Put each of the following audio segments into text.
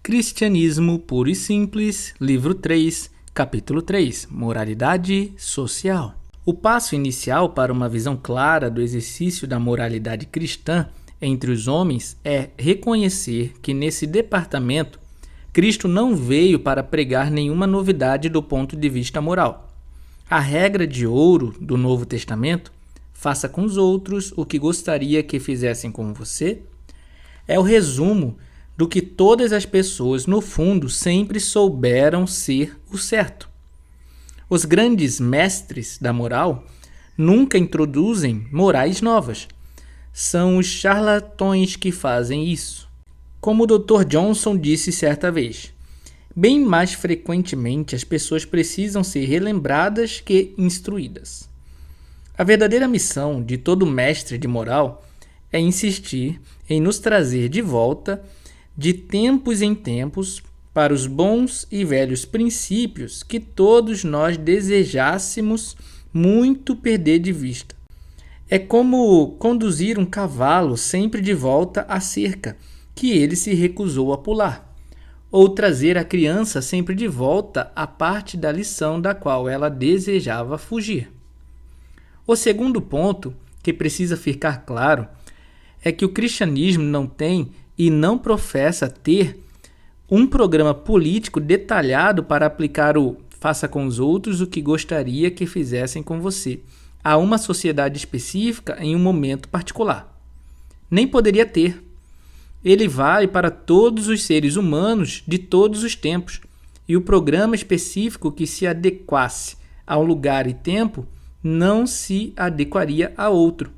Cristianismo Puro e Simples, livro 3, capítulo 3, Moralidade Social. O passo inicial para uma visão clara do exercício da moralidade cristã entre os homens é reconhecer que nesse departamento Cristo não veio para pregar nenhuma novidade do ponto de vista moral. A regra de ouro do Novo Testamento, faça com os outros o que gostaria que fizessem com você, é o resumo do que todas as pessoas, no fundo, sempre souberam ser o certo. Os grandes mestres da moral nunca introduzem morais novas. São os charlatões que fazem isso. Como o Dr. Johnson disse certa vez, bem mais frequentemente as pessoas precisam ser relembradas que instruídas. A verdadeira missão de todo mestre de moral é insistir em nos trazer de volta, de tempos em tempos, para os bons e velhos princípios que todos nós desejássemos muito perder de vista. É como conduzir um cavalo sempre de volta à cerca que ele se recusou a pular, ou trazer a criança sempre de volta à parte da lição da qual ela desejava fugir. O segundo ponto que precisa ficar claro é que o cristianismo não tem e não professa ter um programa político detalhado para aplicar o faça com os outros o que gostaria que fizessem com você a uma sociedade específica em um momento particular. Nem poderia ter. Ele vale para todos os seres humanos de todos os tempos, e o programa específico que se adequasse ao lugar e tempo não se adequaria a outro.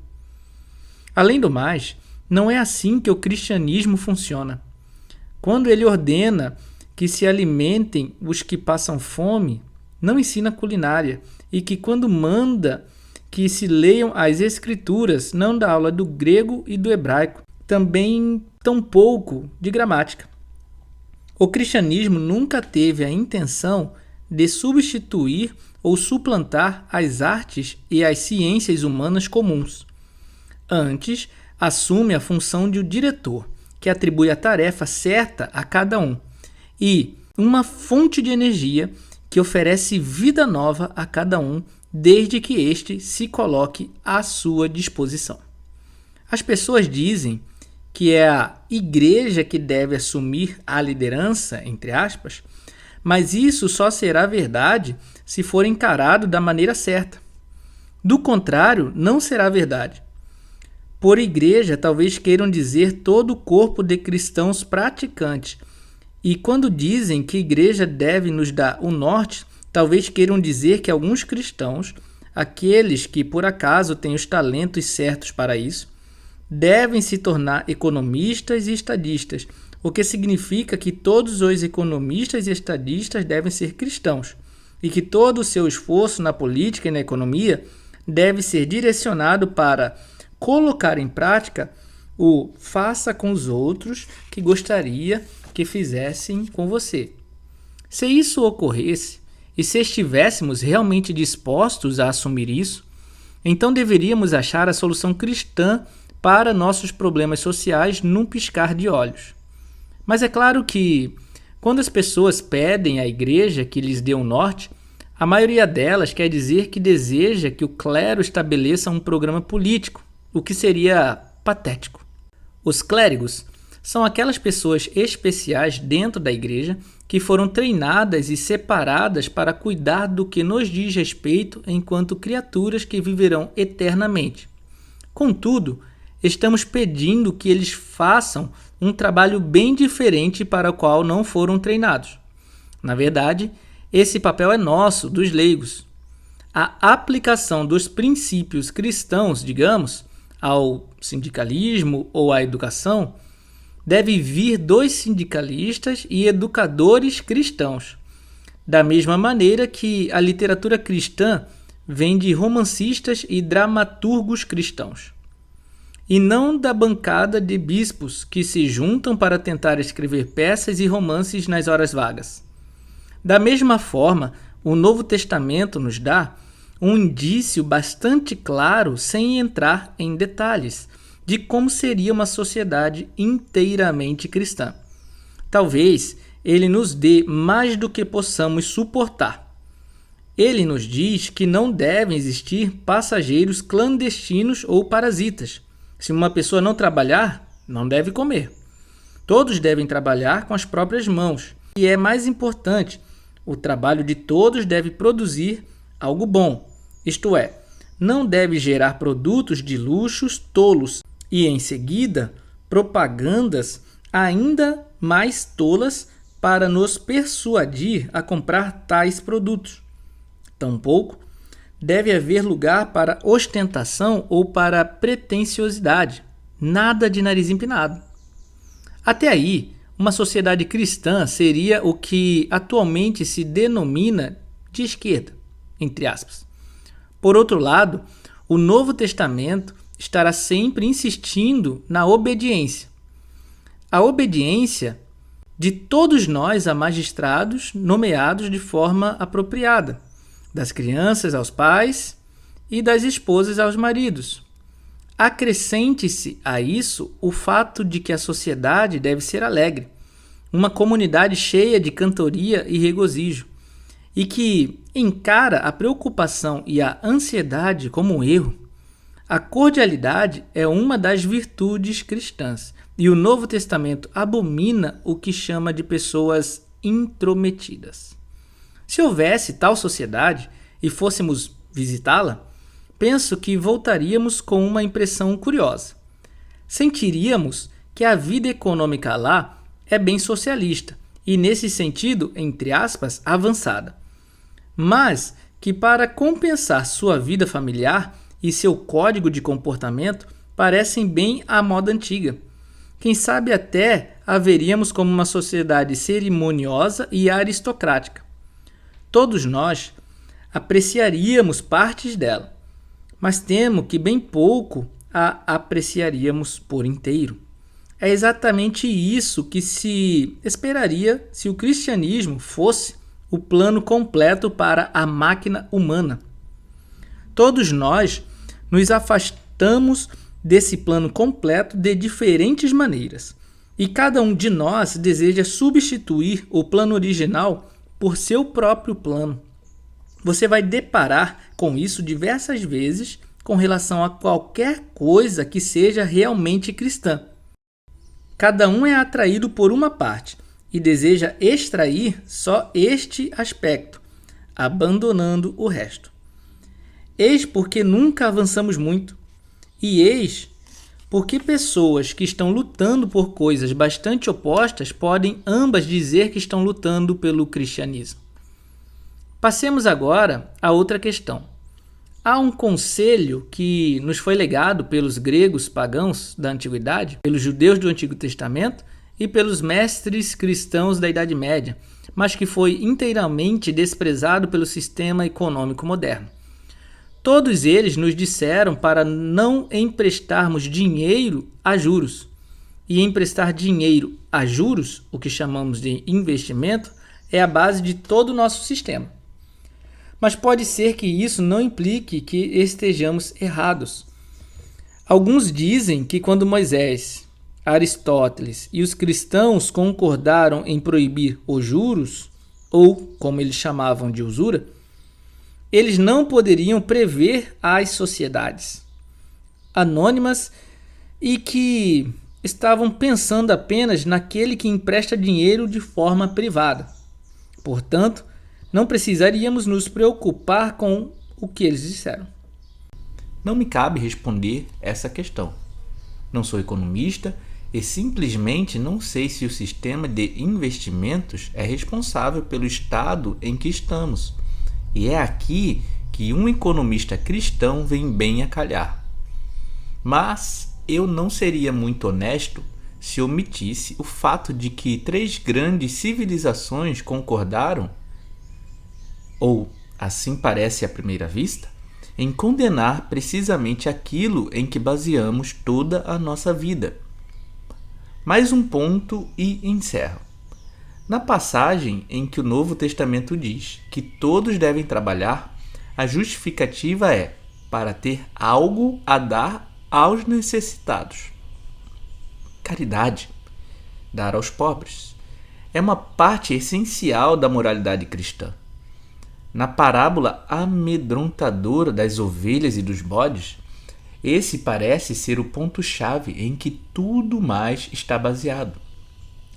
Além do mais, não é assim que o cristianismo funciona. Quando ele ordena que se alimentem os que passam fome, não ensina culinária, e que quando manda que se leiam as escrituras, não dá aula do grego e do hebraico, também tampouco de gramática. O cristianismo nunca teve a intenção de substituir ou suplantar as artes e as ciências humanas comuns. Antes, assume a função de um diretor, que atribui a tarefa certa a cada um, e uma fonte de energia que oferece vida nova a cada um, desde que este se coloque à sua disposição. As pessoas dizem que é a igreja que deve assumir a liderança, entre aspas, mas isso só será verdade se for encarado da maneira certa. Do contrário, não será verdade. Por igreja, talvez queiram dizer todo o corpo de cristãos praticantes. E quando dizem que a igreja deve nos dar o norte, talvez queiram dizer que alguns cristãos, aqueles que por acaso têm os talentos certos para isso, devem se tornar economistas e estadistas, o que significa que todos os economistas e estadistas devem ser cristãos, e que todo o seu esforço na política e na economia deve ser direcionado para colocar em prática o faça com os outros que gostaria que fizessem com você. Se isso ocorresse, e se estivéssemos realmente dispostos a assumir isso, então deveríamos achar a solução cristã para nossos problemas sociais num piscar de olhos. Mas é claro que, quando as pessoas pedem à igreja que lhes dê um norte, a maioria delas quer dizer que deseja que o clero estabeleça um programa político, o que seria patético. Os clérigos são aquelas pessoas especiais dentro da igreja que foram treinadas e separadas para cuidar do que nos diz respeito enquanto criaturas que viverão eternamente. Contudo, estamos pedindo que eles façam um trabalho bem diferente para o qual não foram treinados. Na verdade, esse papel é nosso, dos leigos. A aplicação dos princípios cristãos, digamos, ao sindicalismo ou à educação, deve vir dos sindicalistas e educadores cristãos, da mesma maneira que a literatura cristã vem de romancistas e dramaturgos cristãos, e não da bancada de bispos que se juntam para tentar escrever peças e romances nas horas vagas. Da mesma forma, o Novo Testamento nos dá um indício bastante claro, sem entrar em detalhes, de como seria uma sociedade inteiramente cristã. talvez ele nos dê mais do que possamos suportar. Ele nos diz que não devem existir passageiros clandestinos ou parasitas. Se uma pessoa não trabalhar, não deve comer. Todos devem trabalhar com as próprias mãos. E é mais importante, o trabalho de todos deve produzir algo bom. Isto é, não deve gerar produtos de luxos tolos e, em seguida, propagandas ainda mais tolas para nos persuadir a comprar tais produtos. Tampouco deve haver lugar para ostentação ou para pretensiosidade. Nada de nariz empinado. Até aí, uma sociedade cristã seria o que atualmente se denomina de esquerda, entre aspas. Por outro lado, o Novo Testamento estará sempre insistindo na obediência. A obediência de todos nós a magistrados nomeados de forma apropriada, das crianças aos pais e das esposas aos maridos. Acrescente-se a isso o fato de que a sociedade deve ser alegre, uma comunidade cheia de cantoria e regozijo, e que encara a preocupação e a ansiedade como um erro. A cordialidade é uma das virtudes cristãs, e o Novo Testamento abomina o que chama de pessoas intrometidas. Se houvesse tal sociedade e fôssemos visitá-la, penso que voltaríamos com uma impressão curiosa. Sentiríamos que a vida econômica lá é bem socialista e, nesse sentido, entre aspas, avançada. Mas que, para compensar sua vida familiar e seu código de comportamento, parecem bem à moda antiga. Quem sabe até haveríamos como uma sociedade cerimoniosa e aristocrática. Todos nós apreciaríamos partes dela, mas temo que bem pouco a apreciaríamos por inteiro. É exatamente isso que se esperaria se o cristianismo fosse o plano completo para a máquina humana. Todos nós nos afastamos desse plano completo de diferentes maneiras, e cada um de nós deseja substituir o plano original por seu próprio plano. Você vai deparar com isso diversas vezes com relação a qualquer coisa que seja realmente cristã. Cada um é atraído por uma parte e deseja extrair só este aspecto, abandonando o resto. Eis porque nunca avançamos muito, e eis porque pessoas que estão lutando por coisas bastante opostas podem ambas dizer que estão lutando pelo cristianismo. Passemos agora a outra questão. Há um conselho que nos foi legado pelos gregos pagãos da Antiguidade, pelos judeus do Antigo Testamento e pelos mestres cristãos da Idade Média, mas que foi inteiramente desprezado pelo sistema econômico moderno. Todos eles nos disseram para não emprestarmos dinheiro a juros. E emprestar dinheiro a juros, o que chamamos de investimento, é a base de todo o nosso sistema. Mas pode ser que isso não implique que estejamos errados. Alguns dizem que quando Moisés, Aristóteles e os cristãos concordaram em proibir os juros, ou como eles chamavam de usura, eles não poderiam prever as sociedades anônimas e que estavam pensando apenas naquele que empresta dinheiro de forma privada. Portanto, não precisaríamos nos preocupar com o que eles disseram. Não me cabe responder essa questão. Não sou economista e simplesmente não sei se o sistema de investimentos é responsável pelo estado em que estamos. E é aqui que um economista cristão vem bem a calhar. Mas eu não seria muito honesto se omitisse o fato de que 3 grandes civilizações concordaram, ou assim parece à primeira vista, em condenar precisamente aquilo em que baseamos toda a nossa vida. Mais um ponto e encerro. Na passagem em que o Novo Testamento diz que todos devem trabalhar, a justificativa é para ter algo a dar aos necessitados. Caridade, dar aos pobres. é uma parte essencial da moralidade cristã. Na parábola amedrontadora das ovelhas e dos bodes, esse parece ser o ponto-chave em que tudo mais está baseado.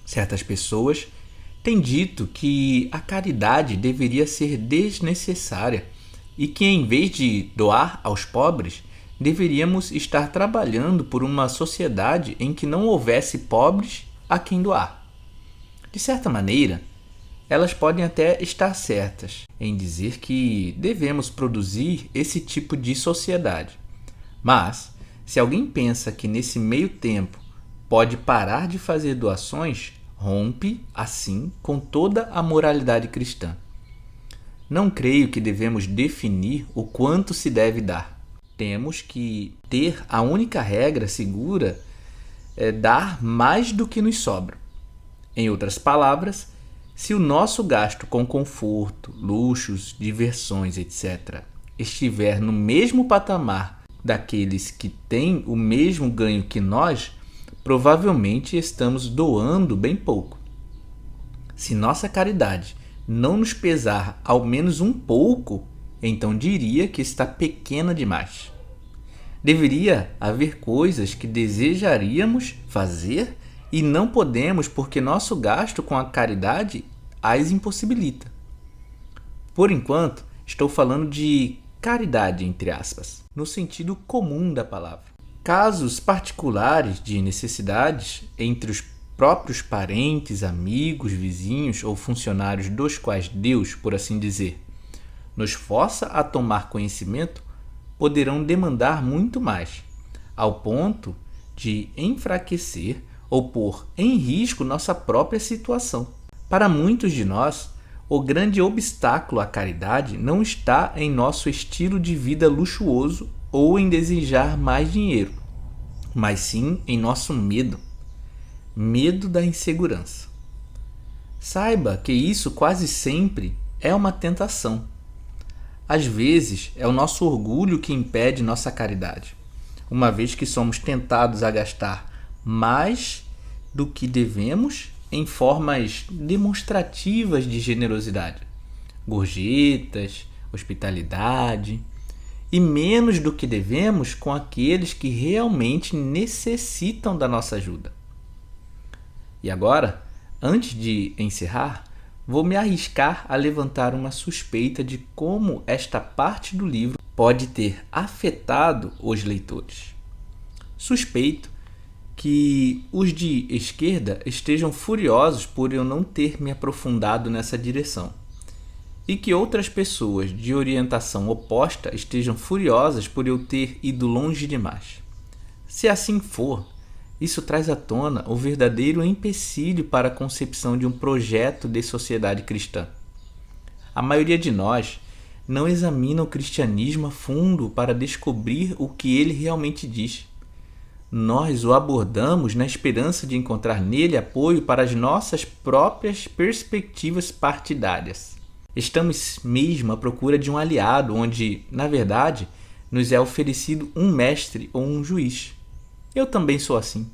Certas pessoas têm dito que a caridade deveria ser desnecessária e que, em vez de doar aos pobres, deveríamos estar trabalhando por uma sociedade em que não houvesse pobres a quem doar. De certa maneira, elas podem até estar certas em dizer que devemos produzir esse tipo de sociedade. Mas, se alguém pensa que nesse meio tempo pode parar de fazer doações, rompe, assim, com toda a moralidade cristã. Não creio que devemos definir o quanto se deve dar. Temos que ter a única regra segura é dar mais do que nos sobra. Em outras palavras, se o nosso gasto com conforto, luxos, diversões, etc., estiver no mesmo patamar daqueles que têm o mesmo ganho que nós, provavelmente estamos doando bem pouco. Se nossa caridade não nos pesar ao menos um pouco, então diria que está pequena demais. Deveria haver coisas que desejaríamos fazer e não podemos porque nosso gasto com a caridade as impossibilita. Por enquanto, estou falando de caridade, entre aspas, no sentido comum da palavra. Casos particulares de necessidades entre os próprios parentes, amigos, vizinhos ou funcionários dos quais Deus, por assim dizer, nos força a tomar conhecimento, poderão demandar muito mais, ao ponto de enfraquecer ou pôr em risco nossa própria situação. Para muitos de nós, o grande obstáculo à caridade não está em nosso estilo de vida luxuoso ou em desejar mais dinheiro, mas sim em nosso medo da insegurança. Saiba que isso quase sempre é uma tentação. Às vezes, é o nosso orgulho que impede nossa caridade, uma vez que somos tentados a gastar mais do que devemos em formas demonstrativas de generosidade, gorjetas, hospitalidade, e menos do que devemos com aqueles que realmente necessitam da nossa ajuda. E agora, antes de encerrar, vou me arriscar a levantar uma suspeita de como esta parte do livro pode ter afetado os leitores. Suspeito que os de esquerda estejam furiosos por eu não ter me aprofundado nessa direção, e que outras pessoas de orientação oposta estejam furiosas por eu ter ido longe demais. Se assim for, isso traz à tona o verdadeiro empecilho para a concepção de um projeto de sociedade cristã. A maioria de nós não examina o cristianismo a fundo para descobrir o que ele realmente diz. Nós o abordamos na esperança de encontrar nele apoio para as nossas próprias perspectivas partidárias. Estamos mesmo à procura de um aliado onde, na verdade, nos é oferecido um mestre ou um juiz. Eu também sou assim.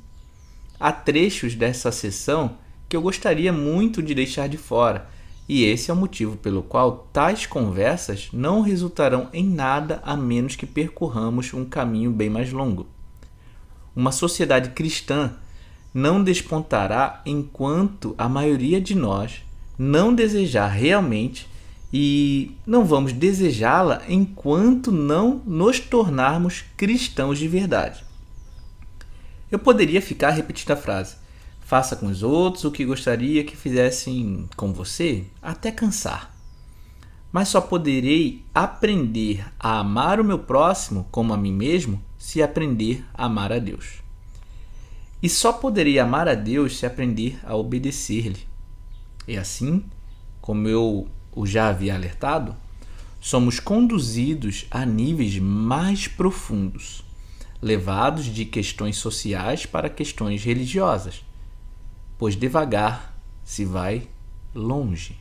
Há trechos dessa sessão que eu gostaria muito de deixar de fora, e esse é o motivo pelo qual tais conversas não resultarão em nada a menos que percorramos um caminho bem mais longo. Uma sociedade cristã não despontará enquanto a maioria de nós não desejar realmente, e não vamos desejá-la enquanto não nos tornarmos cristãos de verdade. Eu poderia ficar repetindo a frase: faça com os outros o que gostaria que fizessem com você, até cansar. Mas só poderei aprender a amar o meu próximo como a mim mesmo se aprender a amar a Deus. E só poderei amar a Deus se aprender a obedecer-lhe. E assim, como eu o já havia alertado, somos conduzidos a níveis mais profundos, levados de questões sociais para questões religiosas, pois devagar se vai longe.